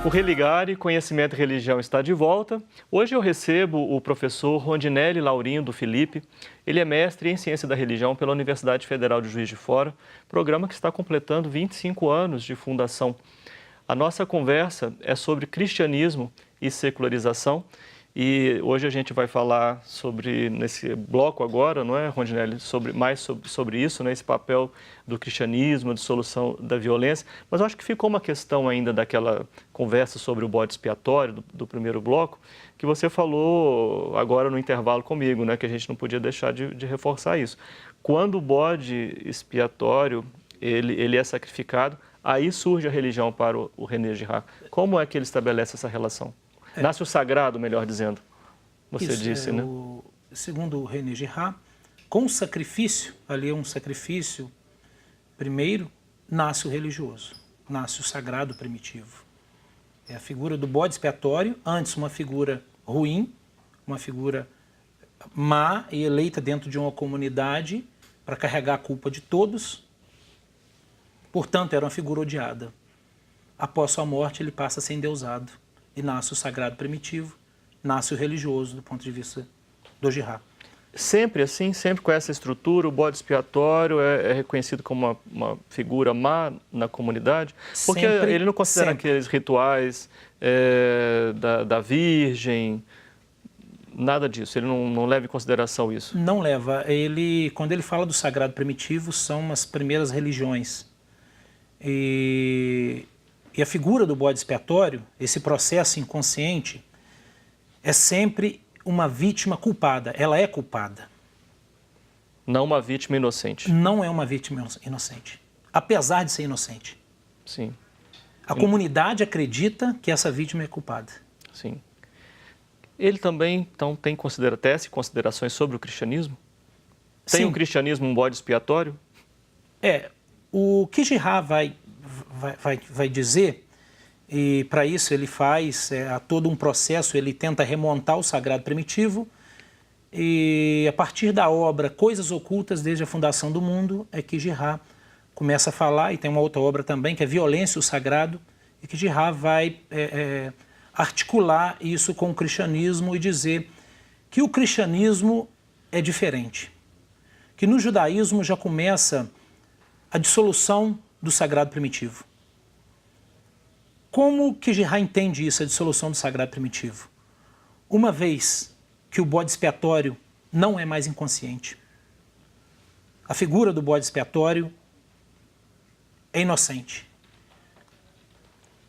O Religare, Conhecimento e Religião está de volta. Hoje eu recebo o professor Rondinelli Laurindo Felipe. Ele é mestre em Ciência da Religião pela Universidade Federal de Juiz de Fora, programa que está completando 25 anos de fundação. A nossa conversa é sobre cristianismo e secularização. E hoje a gente vai falar sobre, nesse bloco agora, não é, Rondinelli, sobre isso, né, esse papel do cristianismo, de solução da violência. Mas eu acho que ficou uma questão ainda daquela conversa sobre o bode expiatório do primeiro bloco, que você falou agora no intervalo comigo, né, que a gente não podia deixar de reforçar isso. Quando o bode expiatório ele é sacrificado, aí surge a religião para o René Girard. Como é que ele estabelece essa relação? Nasce o sagrado, melhor dizendo, você disse, né? Segundo o René Girard, com o sacrifício, ali é um sacrifício, primeiro nasce o religioso, nasce o sagrado primitivo. É a figura do bode expiatório, antes uma figura ruim, uma figura má e eleita dentro de uma comunidade para carregar a culpa de todos, portanto era uma figura odiada. Após sua morte ele passa a ser endeusado. E nasce o sagrado primitivo, nasce o religioso, do ponto de vista do Girard. Sempre assim, sempre com essa estrutura, o bode expiatório é reconhecido como uma figura má na comunidade? Porque sempre, ele não considera aqueles rituais da Virgem, nada disso, ele não leva em consideração isso? Não leva. Quando ele fala do sagrado primitivo, são as primeiras religiões. E a figura do bode expiatório, esse processo inconsciente, é sempre uma vítima culpada. Ela é culpada. Não uma vítima inocente. Não é uma vítima inocente. Apesar de ser inocente. Sim. A comunidade acredita que essa vítima é culpada. Sim. Ele também, então, tem considerações sobre o cristianismo? Tem o cristianismo um bode expiatório? O que Girard vai dizer, e para isso ele faz todo um processo, ele tenta remontar o sagrado primitivo, e a partir da obra Coisas Ocultas desde a Fundação do Mundo, é que Girard começa a falar, e tem uma outra obra também, que é Violência e o Sagrado, e que Girard vai articular isso com o cristianismo e dizer que o cristianismo é diferente, que no judaísmo já começa a dissolução do sagrado primitivo. Como que Girard entende isso, a dissolução do sagrado primitivo? Uma vez que o bode expiatório não é mais inconsciente. A figura do bode expiatório é inocente.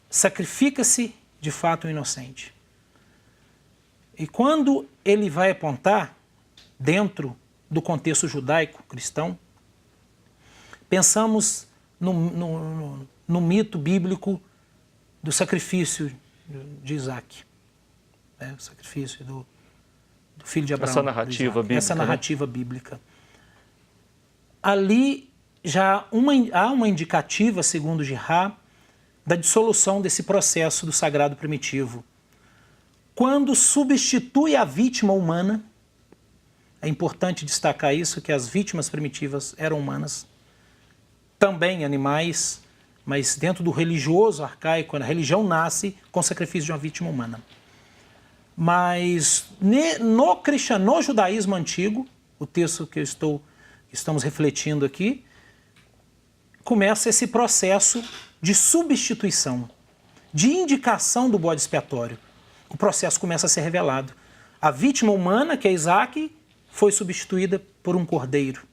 Sacrifica-se, de fato, um inocente. E quando ele vai apontar, dentro do contexto judaico-cristão, pensamos no mito bíblico do sacrifício de Isaac, o sacrifício do filho de Abraão. Essa narrativa bíblica. Essa narrativa bíblica. Ali já há uma indicativa, segundo Girard, da dissolução desse processo do sagrado primitivo. Quando substitui a vítima humana, é importante destacar isso, que as vítimas primitivas eram humanas, também animais, mas dentro do religioso arcaico, a religião nasce com o sacrifício de uma vítima humana. Mas no judaísmo antigo, o texto que estamos refletindo aqui, começa esse processo de substituição, de indicação do bode expiatório. O processo começa a ser revelado. A vítima humana, que é Isaac, foi substituída por um cordeiro.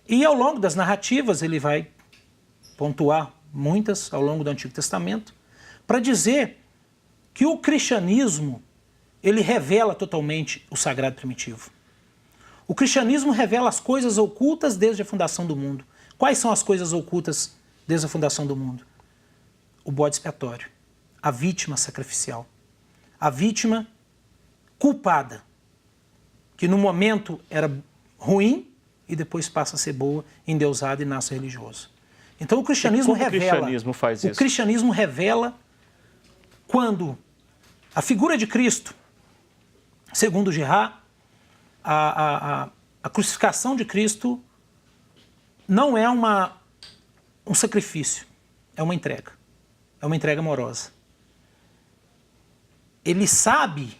E ao longo das narrativas, ele vai pontuar muitas ao longo do Antigo Testamento, para dizer que o cristianismo, ele revela totalmente o sagrado primitivo. O cristianismo revela as coisas ocultas desde a fundação do mundo. Quais são as coisas ocultas desde a fundação do mundo? O bode expiatório, a vítima sacrificial, a vítima culpada, que no momento era ruim, e depois passa a ser boa, endeusada e nasce religioso. Então o cristianismo revela. O cristianismo faz isso? O cristianismo revela quando a figura de Cristo, segundo Girard, a crucificação de Cristo não é um sacrifício, é uma entrega amorosa. ele sabe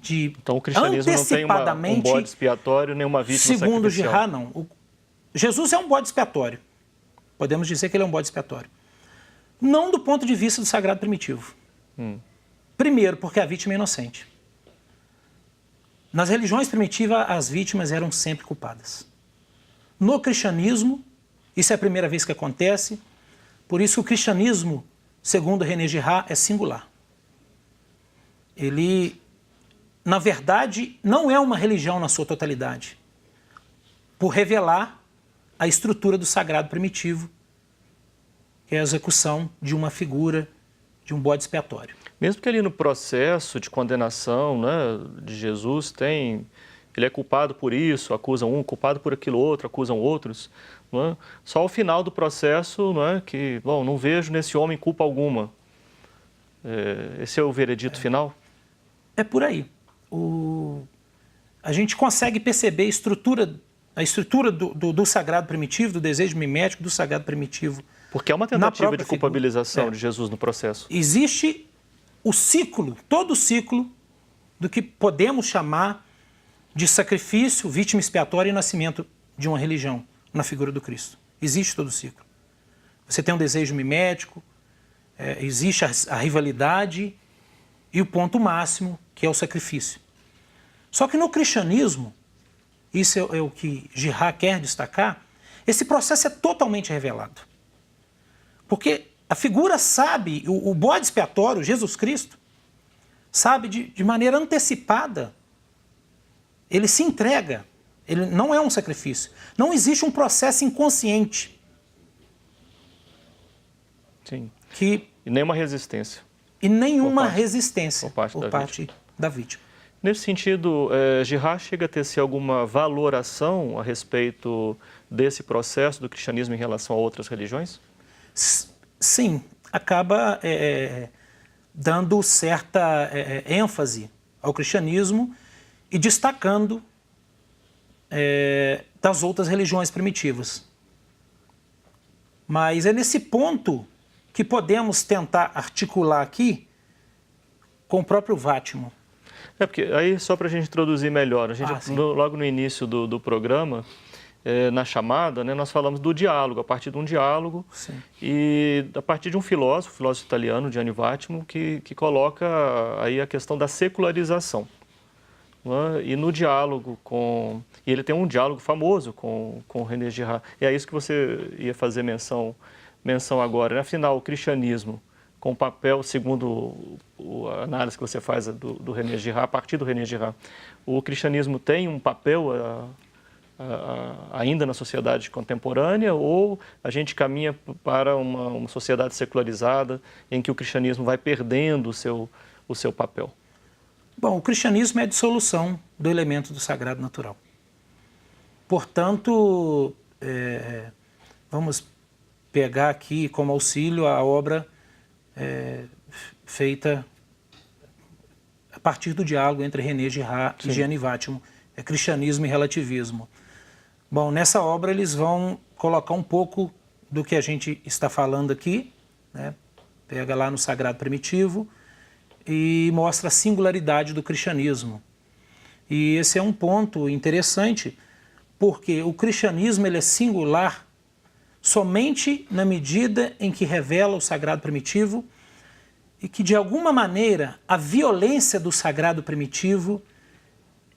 de Então o cristianismo não tem um bode expiatório, nem uma vítima segundo sacrificial. Girard, não. Jesus é um bode expiatório. Podemos dizer que ele é um bode expiatório. Não do ponto de vista do sagrado primitivo. Primeiro, porque a vítima é inocente. Nas religiões primitivas, as vítimas eram sempre culpadas. No cristianismo, isso é a primeira vez que acontece, por isso o cristianismo, segundo René Girard, é singular. Ele, na verdade, não é uma religião na sua totalidade, por revelar a estrutura do sagrado primitivo, que é a execução de uma figura, de um bode expiatório. Mesmo que ali no processo de condenação, né, de Jesus, ele é culpado por isso, acusam um, culpado por aquilo outro, acusam outros. Não é? Só ao final do processo, não é, que, bom, não vejo nesse homem culpa alguma. Esse é o veredito final? É por aí. A gente consegue perceber a estrutura do sagrado primitivo, do desejo mimético do sagrado primitivo. Porque é uma tentativa de culpabilização de Jesus no processo. Existe o ciclo, todo o ciclo do que podemos chamar de sacrifício, vítima expiatória e nascimento de uma religião na figura do Cristo. Existe todo o ciclo. Você tem um desejo mimético, existe a rivalidade e o ponto máximo, que é o sacrifício. Só que no cristianismo, isso é o que Girard quer destacar, esse processo é totalmente revelado. Porque a figura sabe, o bode expiatório, Jesus Cristo, sabe de maneira antecipada, ele se entrega, ele não é um sacrifício. Não existe um processo inconsciente. Sim. E nenhuma resistência. E nenhuma resistência por parte da vítima. Nesse sentido, Girard chega a ter alguma valoração a respeito desse processo do cristianismo em relação a outras religiões? Sim, acaba dando certa ênfase ao cristianismo e destacando das outras religiões primitivas. Mas é nesse ponto que podemos tentar articular aqui com o próprio Vátimo. Porque aí, só para a gente introduzir melhor, logo no início do programa, na chamada, né, nós falamos do diálogo, a partir de um diálogo. Sim. E a partir de um filósofo italiano, Gianni Vátimo, que coloca aí a questão da secularização. Né? E no diálogo e ele tem um diálogo famoso com René Girard. E é isso que você ia fazer menção agora. Afinal, o cristianismo, com papel, segundo a análise que você faz do René Girard, a partir do René Girard, o cristianismo tem um papel ainda na sociedade contemporânea, ou a gente caminha para uma sociedade secularizada em que o cristianismo vai perdendo o seu papel? Bom, o cristianismo é a dissolução do elemento do sagrado natural. Portanto, vamos pegar aqui como auxílio a obra feita a partir do diálogo entre René Girard e Gianni Vátimo, Cristianismo e Relativismo. Bom, nessa obra eles vão colocar um pouco do que a gente está falando aqui, né? Pega lá no Sagrado Primitivo e mostra a singularidade do cristianismo. E esse é um ponto interessante, porque o cristianismo ele é singular somente na medida em que revela o Sagrado Primitivo e que, de alguma maneira, a violência do Sagrado Primitivo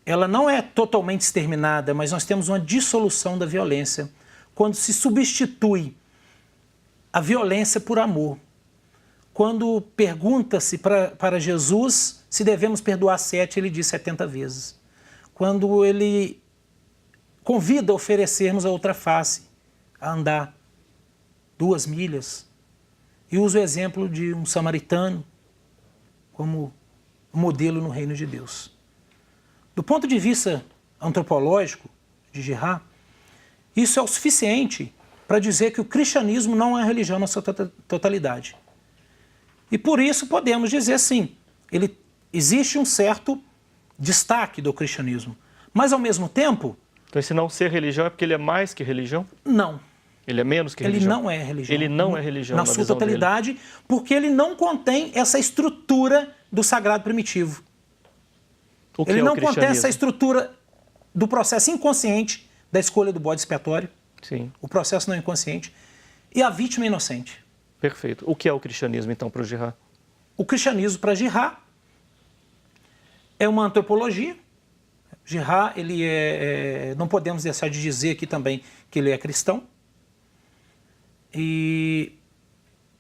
ela não é totalmente exterminada, mas nós temos uma dissolução da violência, quando se substitui a violência por amor. Quando pergunta-se para Jesus se devemos perdoar 7, ele diz 70 vezes. Quando ele convida a oferecermos a outra face, a andar 2 milhas, e usa o exemplo de um samaritano como modelo no reino de Deus. Do ponto de vista antropológico de Girard, isso é o suficiente para dizer que o cristianismo não é uma religião na sua totalidade. E por isso podemos dizer sim, existe um certo destaque do cristianismo. Mas ao mesmo tempo... Então esse não ser religião é porque ele é mais que religião? Não. Ele é menos que religião? Ele não é religião. Ele não é religião na sua totalidade, porque ele não contém essa estrutura do sagrado primitivo. O que Ele é o não contém cristianismo? essa estrutura do processo inconsciente da escolha do bode expiatório, Sim, o processo não inconsciente, e a vítima inocente. perfeito. O que é o cristianismo, então, para o Girard? O cristianismo, para Girard, é uma antropologia. Girard, não podemos deixar de dizer aqui também que ele é cristão. E,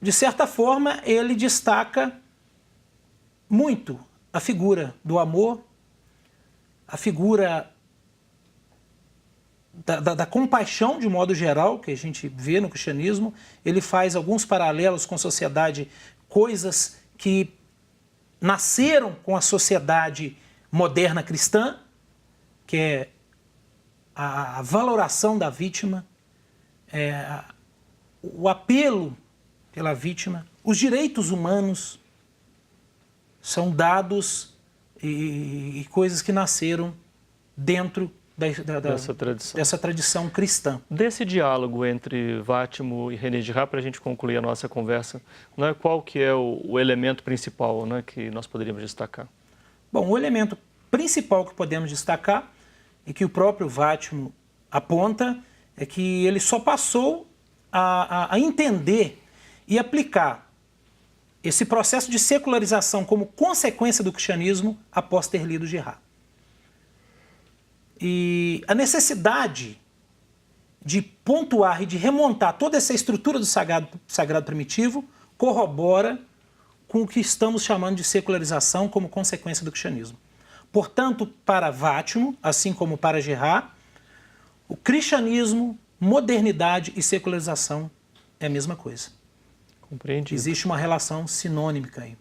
de certa forma, ele destaca muito a figura do amor, a figura da compaixão, de modo geral, que a gente vê no cristianismo. Ele faz alguns paralelos com a sociedade, coisas que nasceram com a sociedade moderna cristã, que é a valoração da vítima, o apelo pela vítima, os direitos humanos são dados e coisas que nasceram dentro dessa tradição cristã. Desse diálogo entre Vátimo e René Girard, para a gente concluir a nossa conversa, né, qual que é o elemento principal, né, que nós poderíamos destacar? Bom, o elemento principal que podemos destacar e que o próprio Vátimo aponta é que ele só passou a entender e aplicar esse processo de secularização como consequência do cristianismo após ter lido Girard. E a necessidade de pontuar e de remontar toda essa estrutura do sagrado primitivo corrobora com o que estamos chamando de secularização como consequência do cristianismo. Portanto, para Vátimo, assim como para Girard, o cristianismo, modernidade e secularização é a mesma coisa. Compreendido. Existe uma relação sinônimica aí.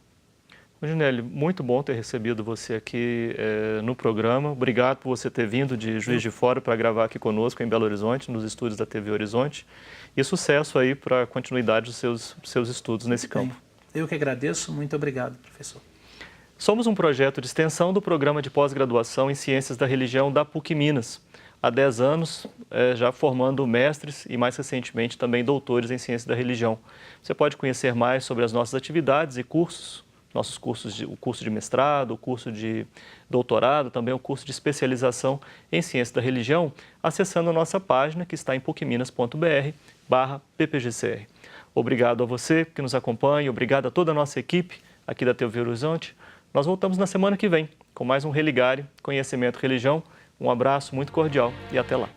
Rondinelli, muito bom ter recebido você aqui no programa. Obrigado por você ter vindo de Juiz de Fora para gravar aqui conosco em Belo Horizonte, nos estúdios da TV Horizonte. E sucesso aí para a continuidade dos seus estudos nesse campo. Eu que agradeço. Muito obrigado, professor. Somos um projeto de extensão do programa de pós-graduação em Ciências da Religião da PUC Minas. Há 10 anos, já formando mestres e, mais recentemente, também doutores em Ciências da Religião. Você pode conhecer mais sobre as nossas atividades e cursos, nossos cursos, o curso de mestrado, o curso de doutorado, também o curso de especialização em Ciências da Religião, acessando a nossa página que está em pucminas.br/ppgcr. Obrigado a você que nos acompanha, obrigado a toda a nossa equipe aqui da TV Horizonte. Nós voltamos na semana que vem com mais um Religare, Conhecimento e Religião. Um abraço muito cordial e até lá.